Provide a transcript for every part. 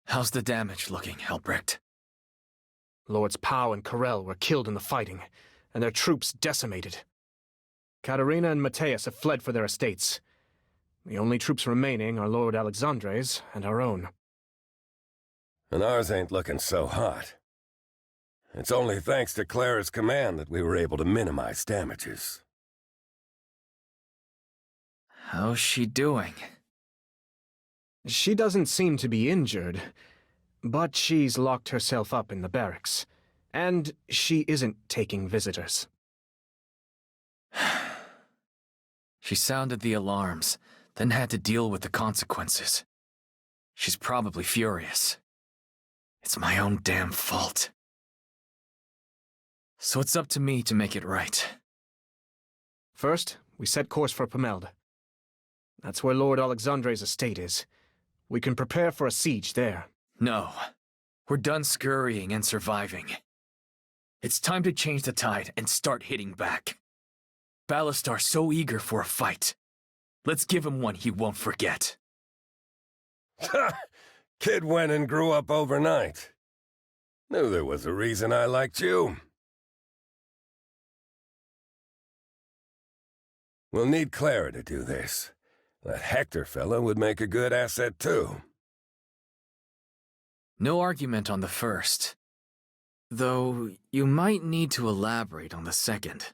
How's the damage looking, Helbrecht? Lords Pau and Karel were killed in the fighting, and their troops decimated. Katerina and Matthias have fled for their estates. The only troops remaining are Lord Alexandre's and our own. And ours ain't looking so hot. It's only thanks to Clara's command that we were able to minimize damages. How's she doing? She doesn't seem to be injured, but she's locked herself up in the barracks, and she isn't taking visitors. She sounded the alarms, then had to deal with the consequences. She's probably furious. It's my own damn fault. So it's up to me to make it right. First, we set course for Pomeld. That's where Lord Alexandre's estate is. We can prepare for a siege there. No. We're done scurrying and surviving. It's time to change the tide and start hitting back. Ballastar's so eager for a fight. Let's give him one he won't forget. Kid went and grew up overnight. Knew there was a reason I liked you. We'll need Clara to do this. That Hector fella would make a good asset too. No argument on the first. Though, you might need to elaborate on the second.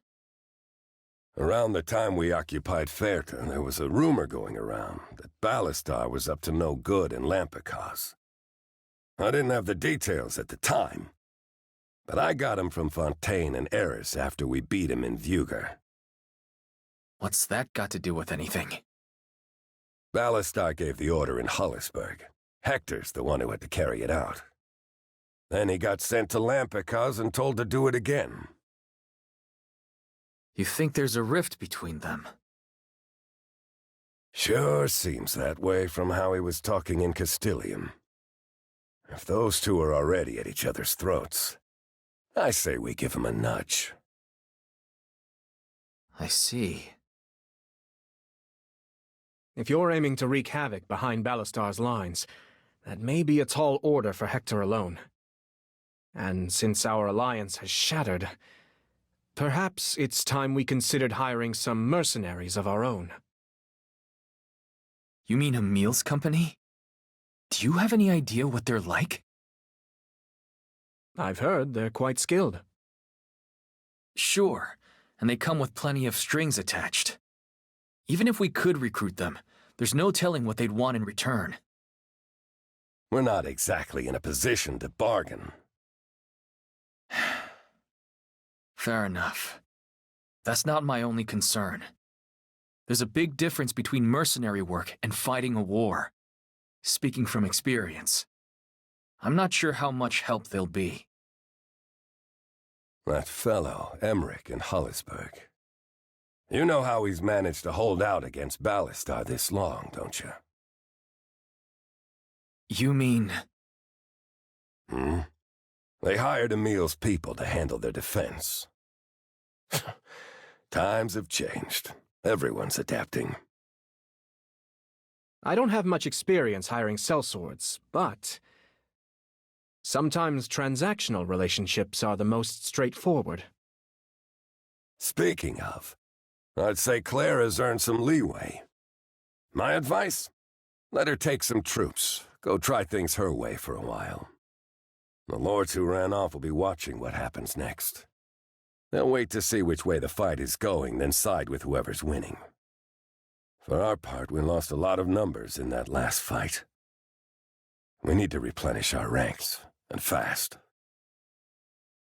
Around the time we occupied Ferta, there was a rumor going around that Ballastar was up to no good in Lampicos. I didn't have the details at the time, but I got him from Fontaine and Eris after we beat him in Vuger. What's that got to do with anything? Ballastar gave the order in Hollisburg. Hector's the one who had to carry it out. Then he got sent to Lampicos and told to do it again. You think there's a rift between them? Sure seems that way from how he was talking in Castilian. If those two are already at each other's throats, I say we give him a nudge. I see. If you're aiming to wreak havoc behind Ballastar's lines, that may be a tall order for Hector alone. And since our alliance has shattered, perhaps it's time we considered hiring some mercenaries of our own. You mean Emil's company? Do you have any idea what they're like? I've heard they're quite skilled. Sure, and they come with plenty of strings attached. Even if we could recruit them, there's no telling what they'd want in return. We're not exactly in a position to bargain. Fair enough. That's not my only concern. There's a big difference between mercenary work and fighting a war. Speaking from experience, I'm not sure how much help they'll be. That fellow, Emmerich in Hollisburg. You know how he's managed to hold out against Ballastar this long, don't you? You mean... They hired Emil's people to handle their defense. Times have changed. Everyone's adapting. I don't have much experience hiring sellswords, but sometimes transactional relationships are the most straightforward. Speaking of, I'd say Clara's earned some leeway. My advice? Let her take some troops. Go try things her way for a while. The lords who ran off will be watching what happens next. They'll wait to see which way the fight is going, then side with whoever's winning. For our part, we lost a lot of numbers in that last fight. We need to replenish our ranks, and fast.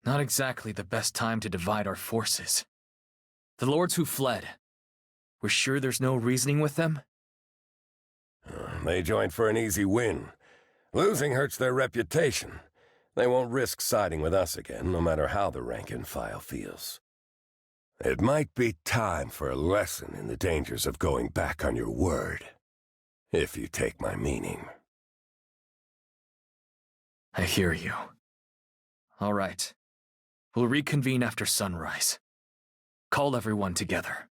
Not exactly the best time to divide our forces. The lords who fled, we're sure there's no reasoning with them? They joined for an easy win. Losing hurts their reputation. They won't risk siding with us again, no matter how the rank-and-file feels. It might be time for a lesson in the dangers of going back on your word, if you take my meaning. I hear you. All right. We'll reconvene after sunrise. Call everyone together.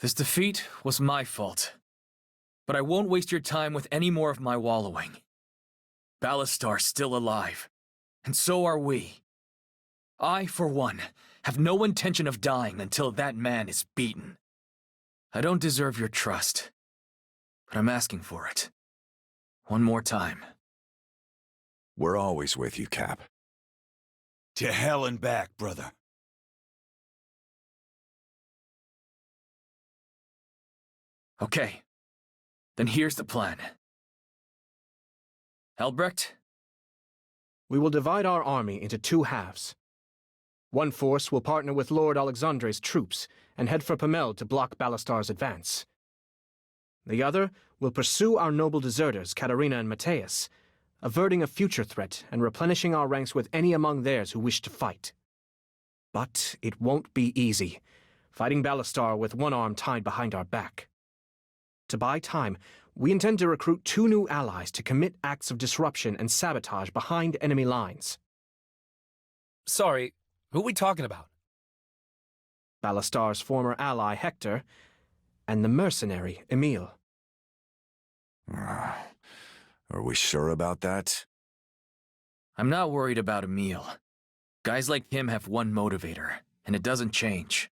This defeat was my fault. But I won't waste your time with any more of my wallowing. Ballastar's still alive, and so are we. I, for one, have no intention of dying until that man is beaten. I don't deserve your trust, but I'm asking for it. One more time. We're always with you, Cap. To hell and back, brother. Okay, then here's the plan. Albrecht? We will divide our army into two halves. One force will partner with Lord Alexandre's troops and head for Pamel to block Ballastar's advance. The other will pursue our noble deserters, Katarina and Matthias, averting a future threat and replenishing our ranks with any among theirs who wish to fight. But it won't be easy, fighting Ballastar with one arm tied behind our back. To buy time, we intend to recruit 2 new allies to commit acts of disruption and sabotage behind enemy lines. Sorry, who are we talking about? Ballastar's former ally, Hector, and the mercenary, Emile. Are we sure about that? I'm not worried about Emile. Guys like him have one motivator, and it doesn't change.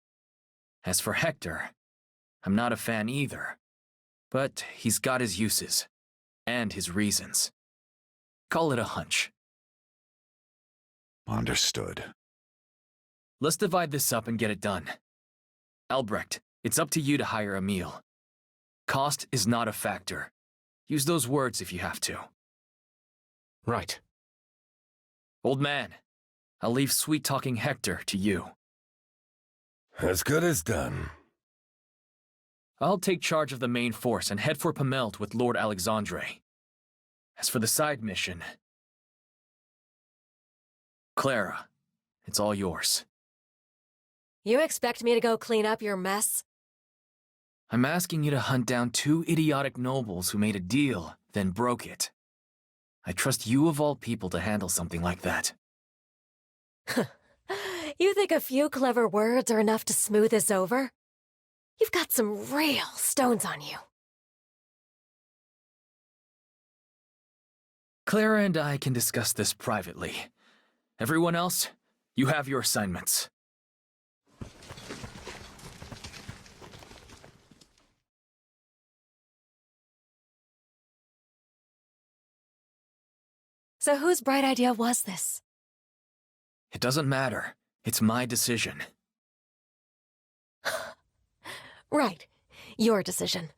As for Hector, I'm not a fan either. But he's got his uses, and his reasons. Call it a hunch. Understood. Let's divide this up and get it done. Albrecht, it's up to you to hire Emile. Cost is not a factor. Use those words if you have to. Right. Old man, I'll leave sweet-talking Hector to you. As good as done. I'll take charge of the main force and head for Pamelt with Lord Alexandre. As for the side mission... Clara, it's all yours. You expect me to go clean up your mess? I'm asking you to hunt down 2 idiotic nobles who made a deal, then broke it. I trust you of all people to handle something like that. You think a few clever words are enough to smooth this over? You've got some real stones on you. Clara and I can discuss this privately. Everyone else, you have your assignments. So whose bright idea was this? It doesn't matter. It's my decision. Right. Your decision.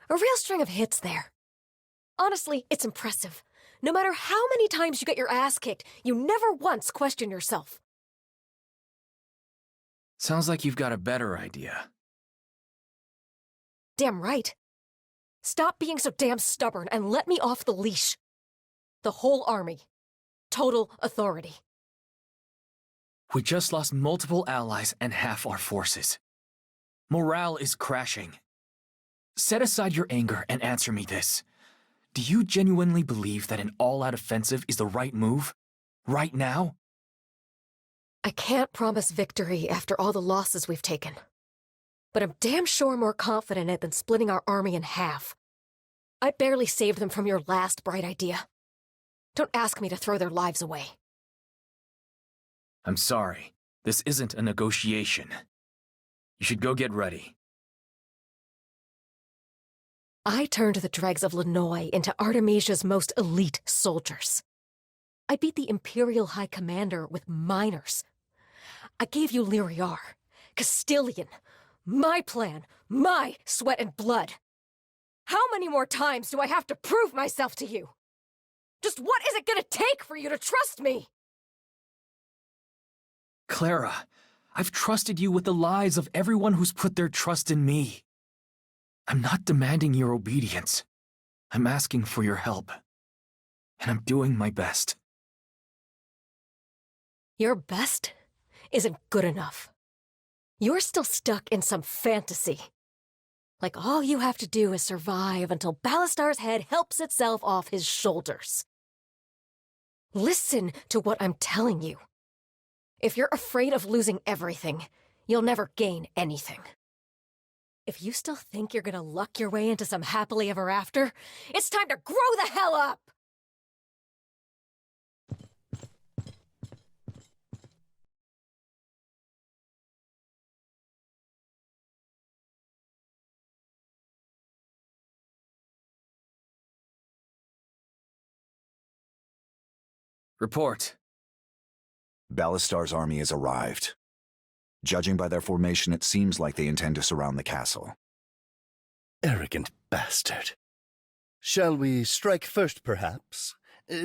A real string of hits there. Honestly, it's impressive. No matter how many times you get your ass kicked, you never once question yourself. Sounds like you've got a better idea. Damn right. Stop being so damn stubborn and let me off the leash. The whole army. Total authority. We just lost multiple allies and half our forces. Morale is crashing. Set aside your anger and answer me this. Do you genuinely believe that an all-out offensive is the right move? Right now? I can't promise victory after all the losses we've taken. But I'm damn sure more confident in it than splitting our army in half. I barely saved them from your last bright idea. Don't ask me to throw their lives away. I'm sorry. This isn't a negotiation. You should go get ready. I turned the dregs of Lenoy into Artemisia's most elite soldiers. I beat the Imperial High Commander with minors. I gave you Lyriar, Castilian, my plan, my sweat and blood. How many more times do I have to prove myself to you? Just what is it gonna take for you to trust me? Clara, I've trusted you with the lives of everyone who's put their trust in me. I'm not demanding your obedience. I'm asking for your help. And I'm doing my best. Your best isn't good enough. You're still stuck in some fantasy. Like all you have to do is survive until Ballastar's head helps itself off his shoulders. Listen to what I'm telling you. If you're afraid of losing everything, you'll never gain anything. If you still think you're gonna luck your way into some happily ever after, it's time to grow the hell up! Report. Ballastar's army has arrived. Judging by their formation, it seems like they intend to surround the castle. Arrogant bastard. Shall we strike first, perhaps?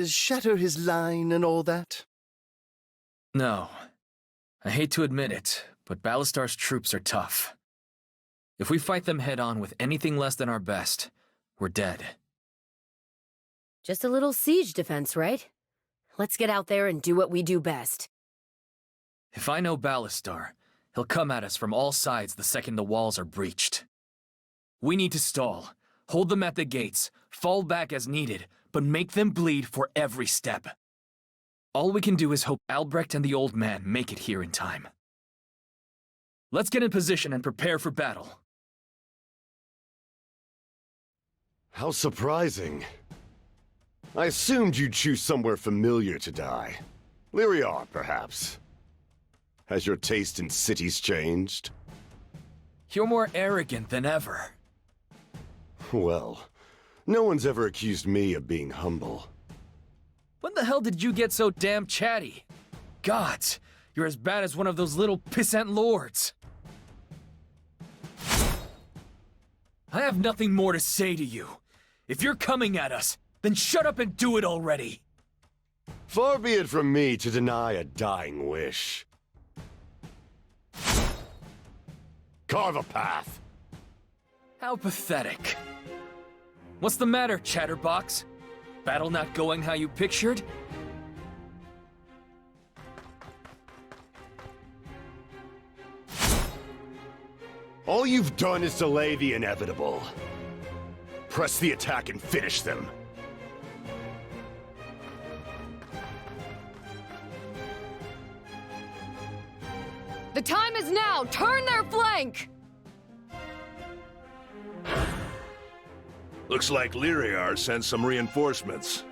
Shatter his line and all that? No. I hate to admit it, but Ballastar's troops are tough. If we fight them head-on with anything less than our best, we're dead. Just a little siege defense, right? Let's get out there and do what we do best. If I know Ballastar, he'll come at us from all sides the second the walls are breached. We need to stall, hold them at the gates, fall back as needed, but make them bleed for every step. All we can do is hope Albrecht and the old man make it here in time. Let's get in position and prepare for battle. How surprising. I assumed you'd choose somewhere familiar to die. Lyriar, perhaps. Has your taste in cities changed? You're more arrogant than ever. Well, no one's ever accused me of being humble. When the hell did you get so damn chatty? Gods, you're as bad as one of those little pissant lords. I have nothing more to say to you. If you're coming at us, then shut up and do it already. Far be it from me to deny a dying wish. Carve a path. How pathetic. What's the matter, Chatterbox? Battle not going how you pictured? All you've done is delay the inevitable. Press the attack and finish them. The time is now! Turn their flank! Looks like Lyriar sent some reinforcements.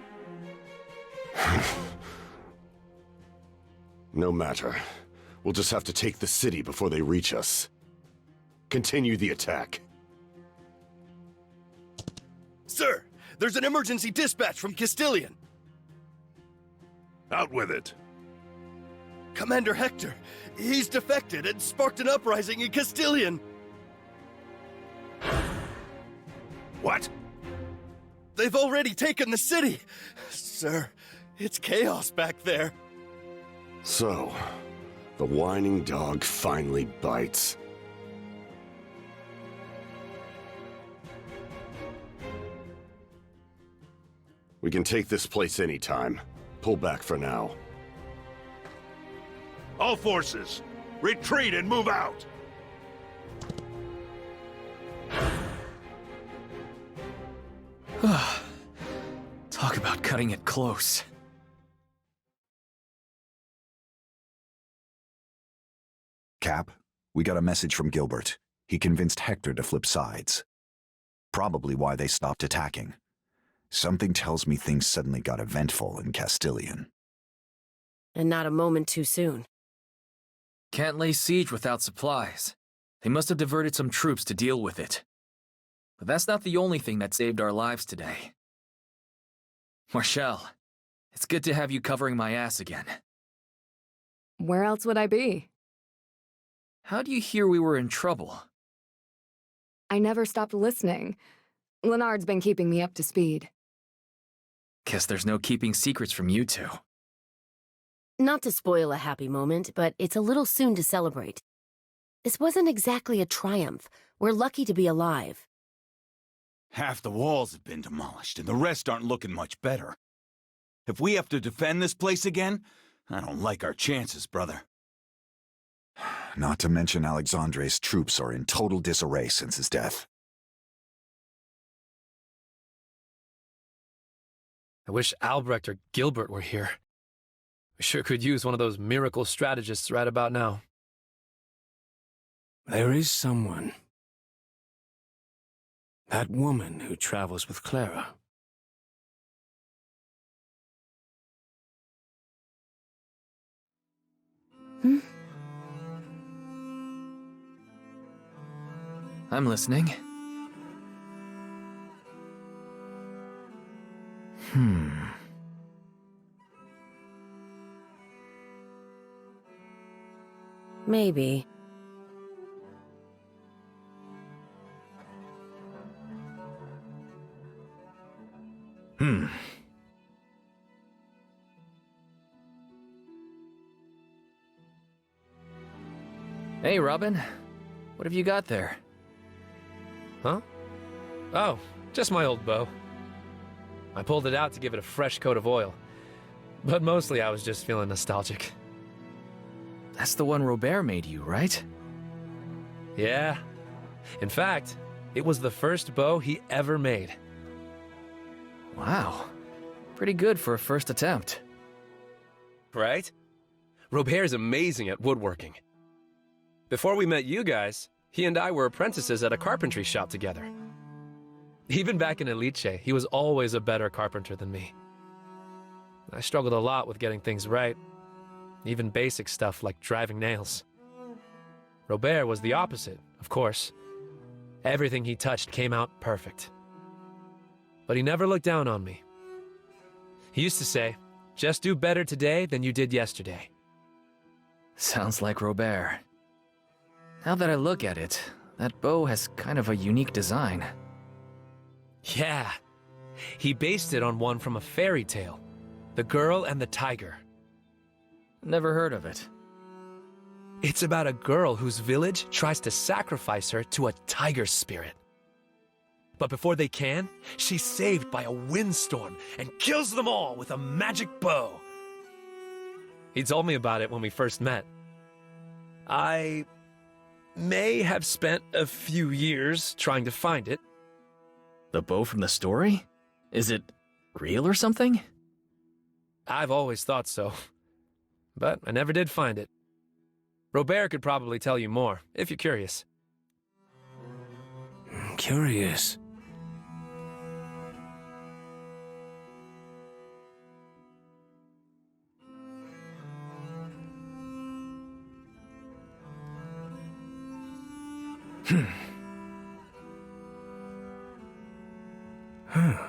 No matter. We'll just have to take the city before they reach us. Continue the attack. Sir, there's an emergency dispatch from Castilian. Out with it. Commander Hector, he's defected and sparked an uprising in Castilian. What? They've already taken the city. Sir, it's chaos back there. So, the whining dog finally bites. We can take this place anytime. Pull back for now. All forces, retreat and move out! Talk about cutting it close. Cap, we got a message from Gilbert. He convinced Hector to flip sides. Probably why they stopped attacking. Something tells me things suddenly got eventful in Castilian. And not a moment too soon. Can't lay siege without supplies. They must have diverted some troops to deal with it. But that's not the only thing that saved our lives today. Marshall, it's good to have you covering my ass again. Where else would I be? How do you hear we were in trouble? I never stopped listening. Leonard's been keeping me up to speed. Guess there's no keeping secrets from you two. Not to spoil a happy moment, but it's a little soon to celebrate. This wasn't exactly a triumph. We're lucky to be alive. Half the walls have been demolished, and the rest aren't looking much better. If we have to defend this place again, I don't like our chances, brother. Not to mention Alexandre's troops are in total disarray since his death. I wish Albrecht or Gilbert were here. We sure could use one of those miracle strategists right about now. There is someone. That woman who travels with Clara. I'm listening. Maybe. Hey, Robin. What have you got there? Huh? Oh, just my old bow. I pulled it out to give it a fresh coat of oil. But mostly I was just feeling nostalgic. That's the one Robert made you, right? Yeah. In fact, it was the first bow he ever made. Wow. Pretty good for a first attempt. Right? Robert's amazing at woodworking. Before we met you guys, he and I were apprentices at a carpentry shop together. Even back in Elite, he was always a better carpenter than me. I struggled a lot with getting things right, even basic stuff like driving nails. Robert was the opposite, of course. Everything he touched came out perfect. But he never looked down on me. He used to say, just do better today than you did yesterday. Sounds like Robert. Now that I look at it, that bow has kind of a unique design. Yeah. He based it on one from a fairy tale, The Girl and the Tiger. Never heard of it. It's about a girl whose village tries to sacrifice her to a tiger spirit. But before they can, she's saved by a windstorm and kills them all with a magic bow. He told me about it when we first met. I may have spent a few years trying to find it. The bow from the story? Is it real or something? I've always thought so, but I never did find it. Robert could probably tell you more, if you're curious. Curious. Huh.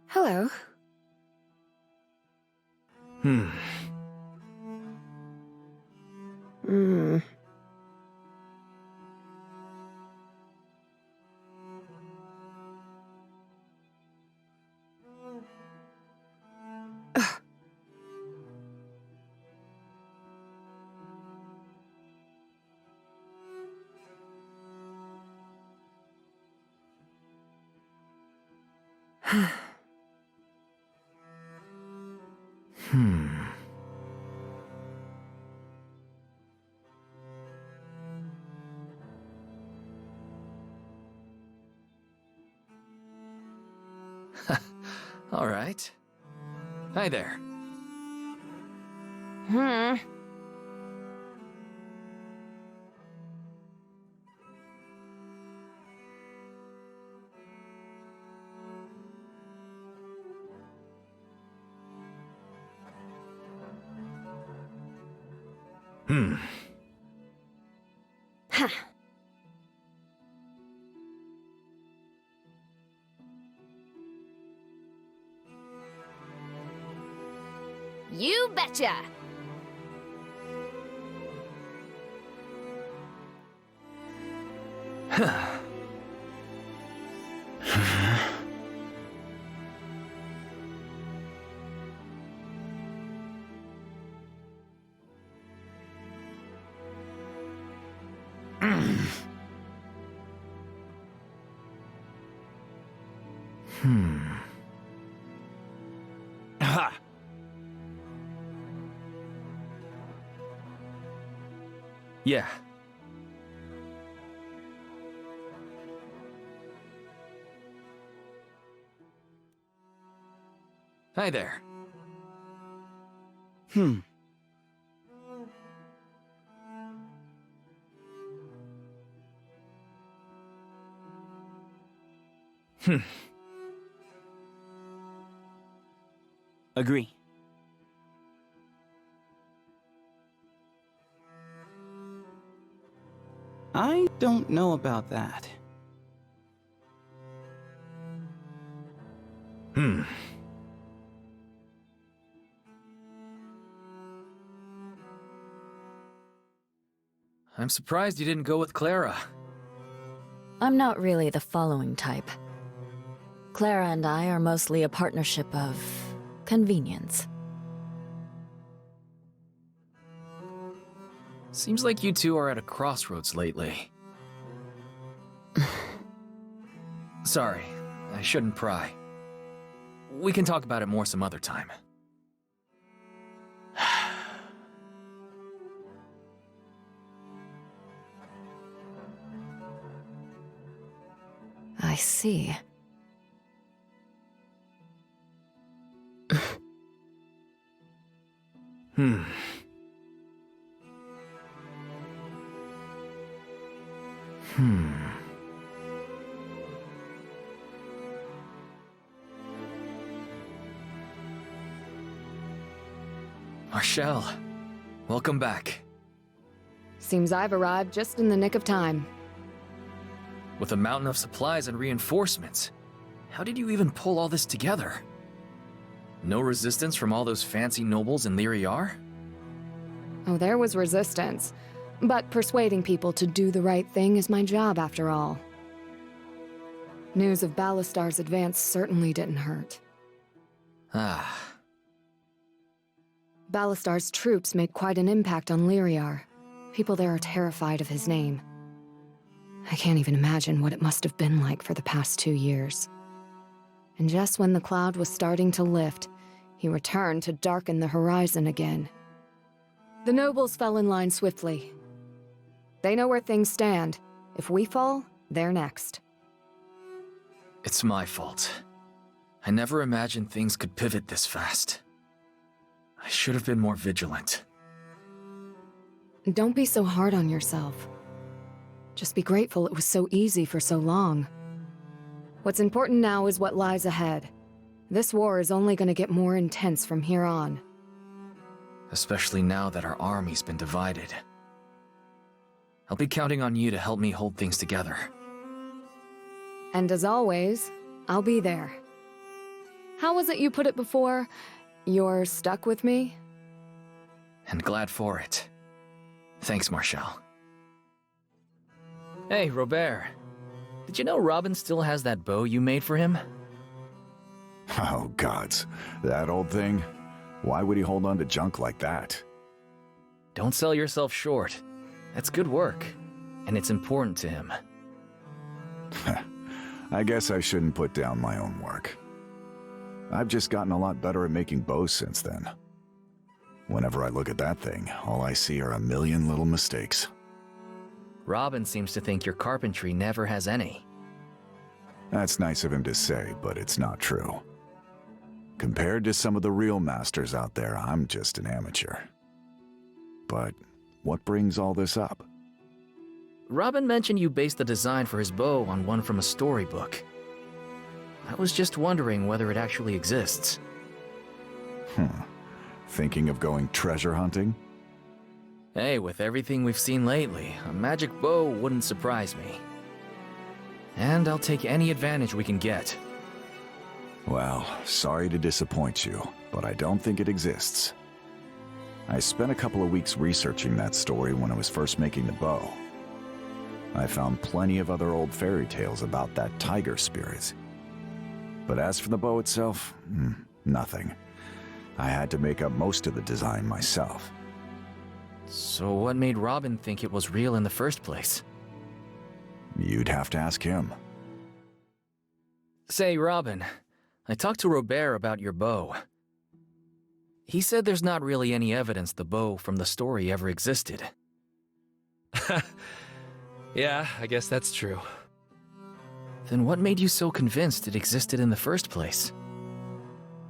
Hello. Hmm. All right. Hi there. Ha. You betcha! Yeah. Hi there. Agree. I don't know about that. I'm surprised you didn't go with Clara. I'm not really the following type. Clara and I are mostly a partnership of convenience. Seems like you two are at a crossroads lately. Sorry, I shouldn't pry. We can talk about it more some other time. I see. Marshall, welcome back. Seems I've arrived just in the nick of time. With a mountain of supplies and reinforcements, how did you even pull all this together? No resistance from all those fancy nobles in Lyriar? Oh, there was resistance. But persuading people to do the right thing is my job, after all. News of Ballastar's advance certainly didn't hurt. Ah. Ballastar's troops made quite an impact on Lyriar. People there are terrified of his name. I can't even imagine what it must have been like for the past 2 years. And just when the cloud was starting to lift, he returned to darken the horizon again. The nobles fell in line swiftly. They know where things stand. If we fall, they're next. It's my fault. I never imagined things could pivot this fast. I should have been more vigilant. Don't be so hard on yourself. Just be grateful it was so easy for so long. What's important now is what lies ahead. This war is only going to get more intense from here on. Especially now that our army's been divided. I'll be counting on you to help me hold things together. And as always, I'll be there. How was it you put it before? You're stuck with me? And glad for it. Thanks, Marshall. Hey, Robert. Did you know Robin still has that bow you made for him? Oh, gods. That old thing? Why would he hold on to junk like that? Don't sell yourself short. That's good work. And it's important to him. I guess I shouldn't put down my own work. I've just gotten a lot better at making bows since then. Whenever I look at that thing, all I see are a million little mistakes. Robin seems to think your carpentry never has any. That's nice of him to say, but it's not true. Compared to some of the real masters out there, I'm just an amateur. But what brings all this up? Robin mentioned you based the design for his bow on one from a storybook. I was just wondering whether it actually exists. Thinking of going treasure hunting? Hey, with everything we've seen lately, a magic bow wouldn't surprise me. And I'll take any advantage we can get. Well, sorry to disappoint you, but I don't think it exists. I spent a couple of weeks researching that story when I was first making the bow. I found plenty of other old fairy tales about that tiger spirit. But as for the bow itself, nothing. I had to make up most of the design myself. So what made Robin think it was real in the first place? You'd have to ask him. Say, Robin, I talked to Robert about your bow. He said there's not really any evidence the bow from the story ever existed. Yeah, I guess that's true. Then what made you so convinced it existed in the first place?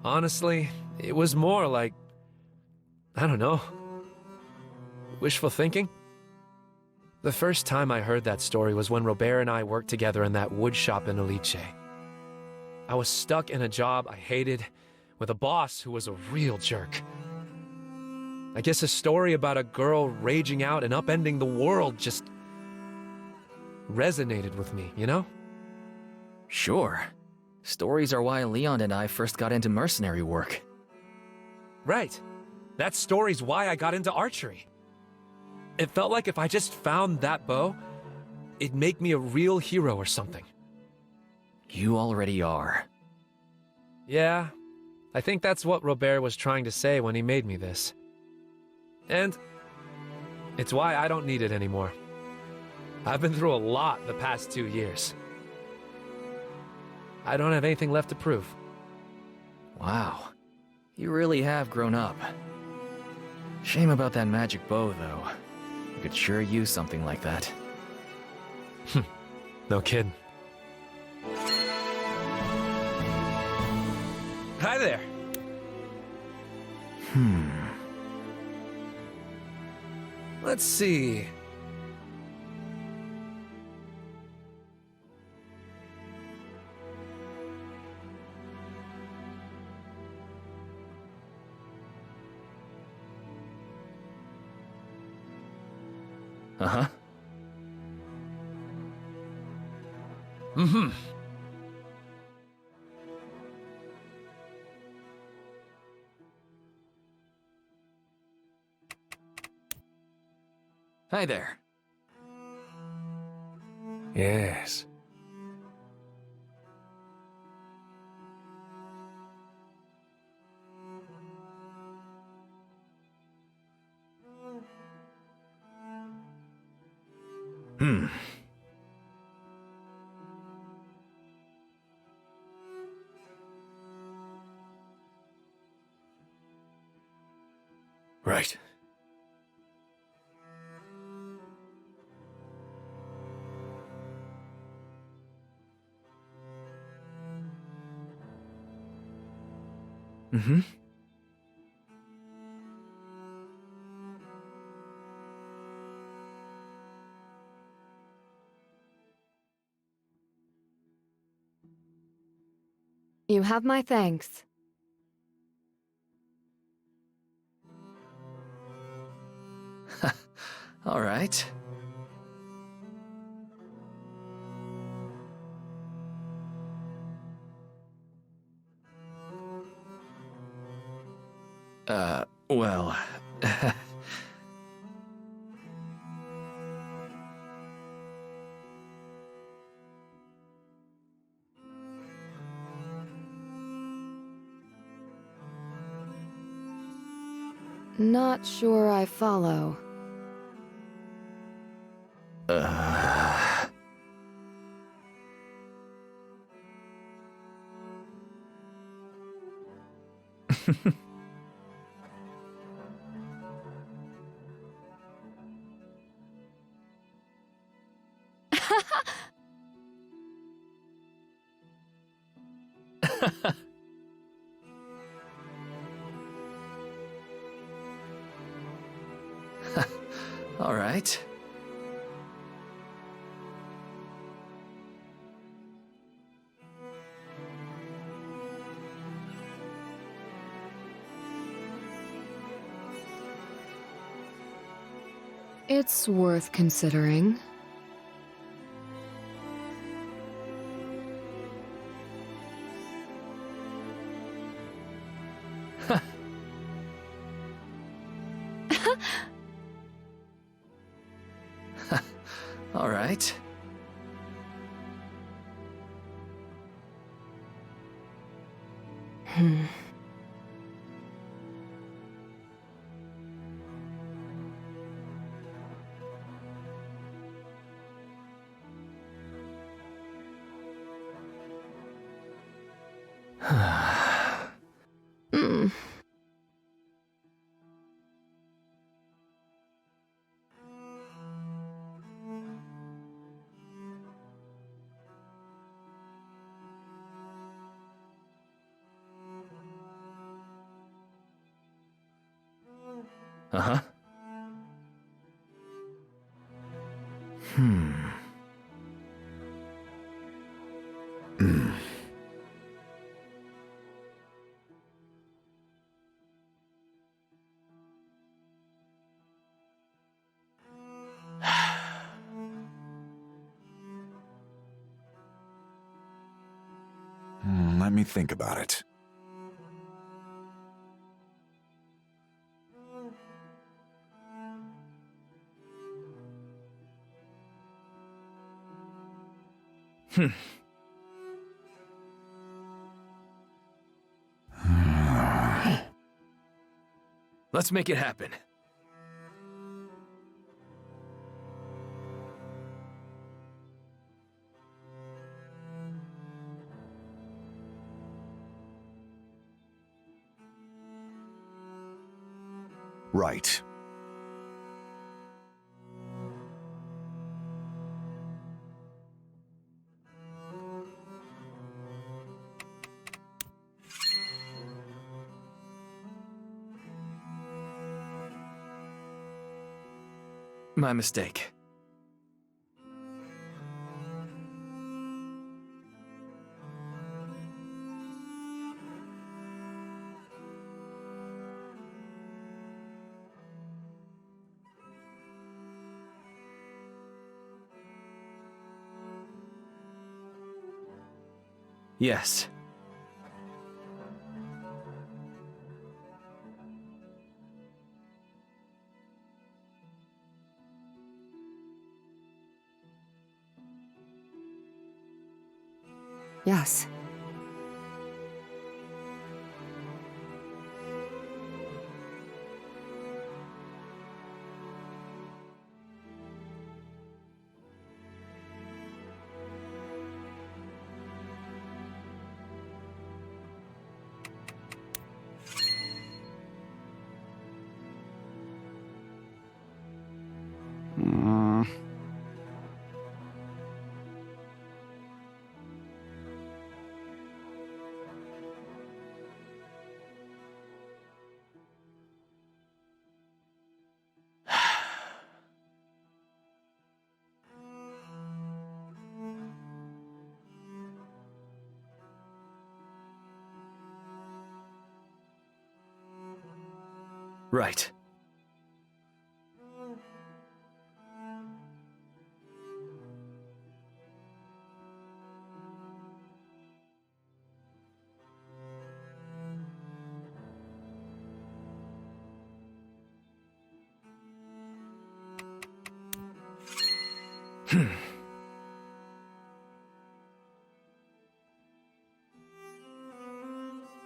Honestly, it was more like, I don't know, wishful thinking? The first time I heard that story was when Robert and I worked together in that wood shop in Elite. I was stuck in a job I hated, with a boss who was a real jerk. I guess a story about a girl raging out and upending the world just resonated with me, you know? Sure. Stories are why Leon and I first got into mercenary work. Right. That story's why I got into archery. It felt like if I just found that bow, it'd make me a real hero or something. You already are. Yeah, I think that's what Robert was trying to say when he made me this. And it's why I don't need it anymore. I've been through a lot the past 2 years. I don't have anything left to prove. Wow. You really have grown up. Shame about that magic bow, though. You could sure use something like that. No kidding. Hi there. Let's see. Uh-huh. Mm-hmm. Hi there. Yes. Right. Mm-hmm. You have my thanks. All right. Well... Not sure I follow. All right. It's worth considering. All right. Uh-huh. Let me think about it. Let's make it happen. Right. My mistake. Yes. Yes. Right.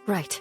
Right.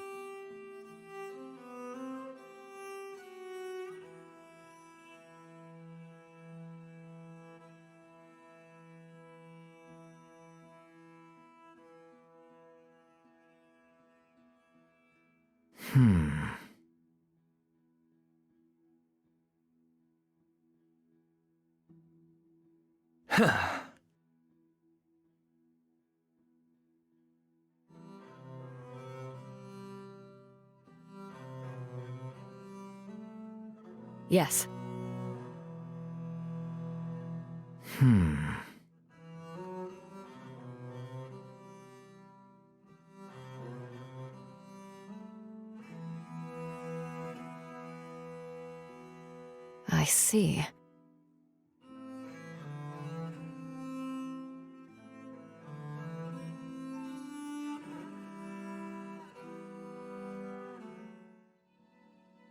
Yes. I see.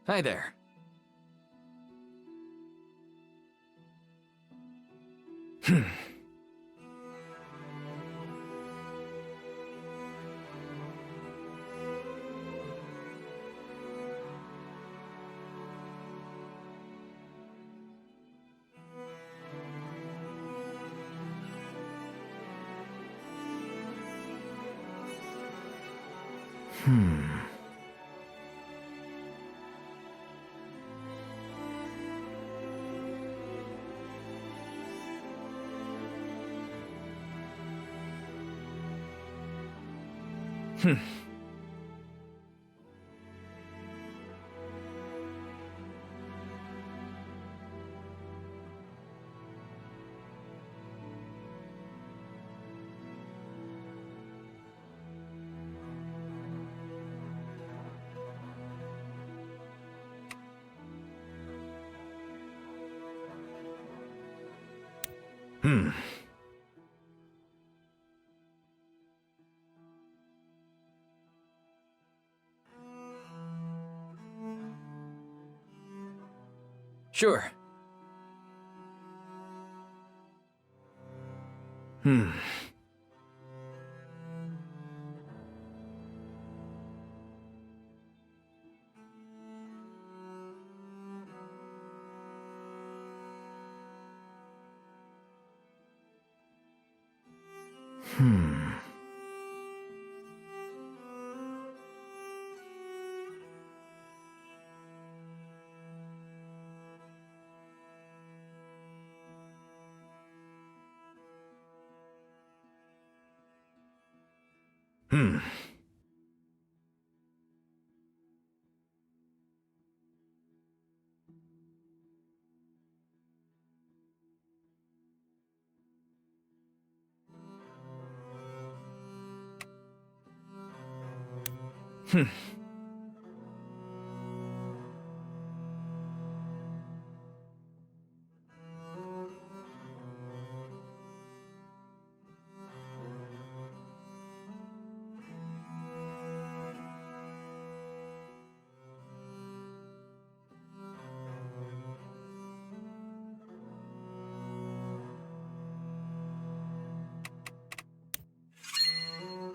Hi there. Sure.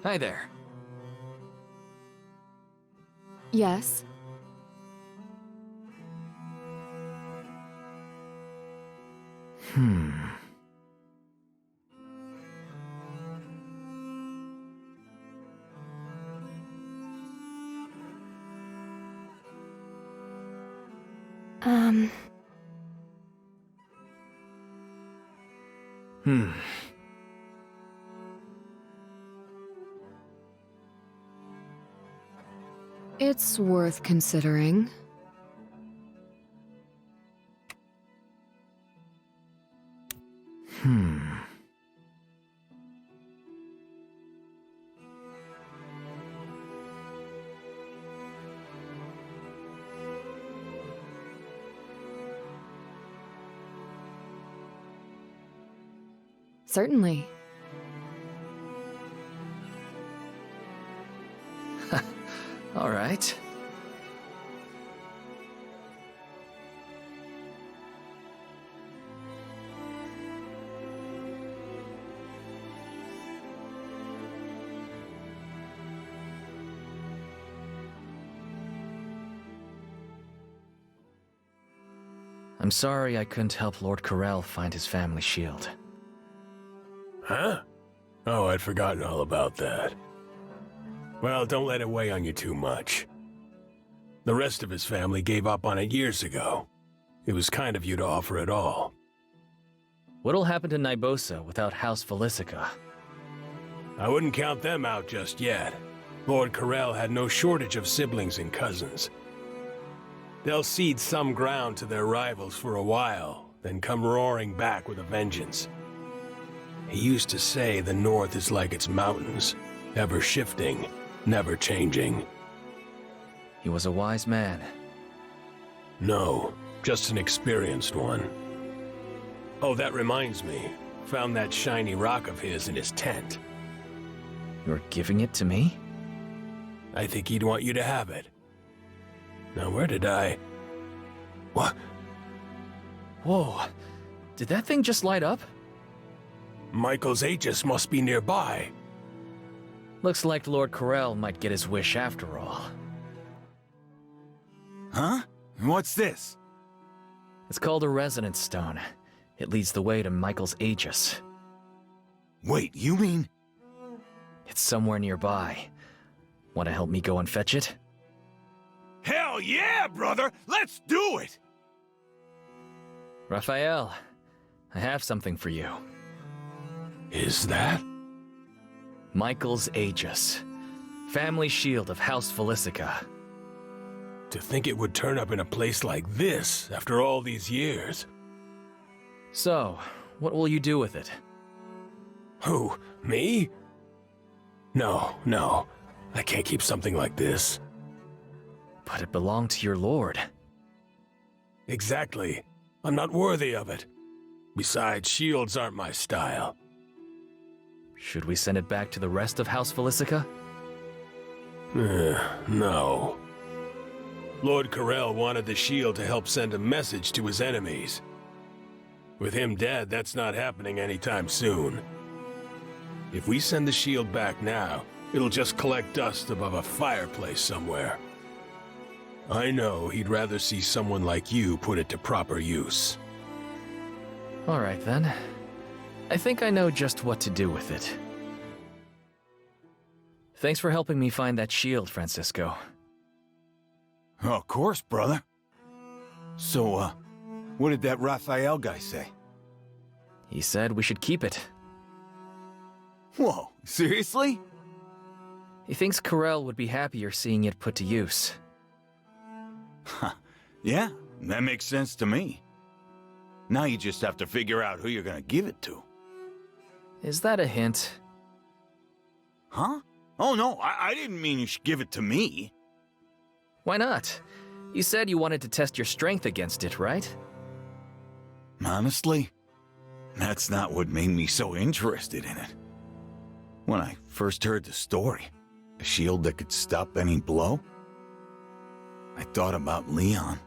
Hi there. Yes? It's worth considering. Certainly. All right. I'm sorry I couldn't help Lord Corell find his family shield. Huh? Oh, I'd forgotten all about that. Well, don't let it weigh on you too much. The rest of his family gave up on it years ago. It was kind of you to offer it all. What'll happen to Nybosa without House Felicica? I wouldn't count them out just yet. Lord Corell had no shortage of siblings and cousins. They'll cede some ground to their rivals for a while, then come roaring back with a vengeance. He used to say the North is like its mountains, ever shifting, never changing. He was a wise man. No, just an experienced one. Oh, that reminds me. Found that shiny rock of his in his tent. You're giving it to me? I think he'd want you to have it. Now, where did I... What? Whoa. Did that thing just light up? Michael's Aegis must be nearby. Looks like Lord Corell might get his wish after all. Huh? What's this? It's called a Resonance Stone. It leads the way to Michael's Aegis. Wait, you mean... It's somewhere nearby. Want to help me go and fetch it? Hell yeah, brother! Let's do it! Raphael, I have something for you. Is that? Michael's Aegis. Family shield of House Felicica. To think it would turn up in a place like this after all these years. So, what will you do with it? Who? Me? No. I can't keep something like this. But it belonged to your lord. Exactly. I'm not worthy of it. Besides, shields aren't my style. Should we send it back to the rest of House Felicica? No. Lord Corell wanted the shield to help send a message to his enemies. With him dead, that's not happening anytime soon. If we send the shield back now, it'll just collect dust above a fireplace somewhere. I know he'd rather see someone like you put it to proper use. All right, then. I think I know just what to do with it. Thanks for helping me find that shield, Francisco. Oh, of course, brother. So, what did that Raphael guy say? He said we should keep it. Whoa, seriously? He thinks Corell would be happier seeing it put to use. Yeah, that makes sense to me. Now you just have to figure out who you're gonna give it to. Is that a hint? Huh? Oh no, I didn't mean you should give it to me. Why not? You said you wanted to test your strength against it, right? Honestly, that's not what made me so interested in it. When I first heard the story, a shield that could stop any blow, I thought about Leon.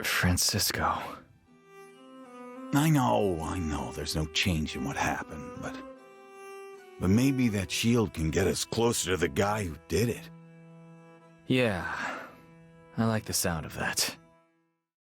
Francisco. I know, there's no change in what happened, but maybe that shield can get us closer to the guy who did it. Yeah, I like the sound of that.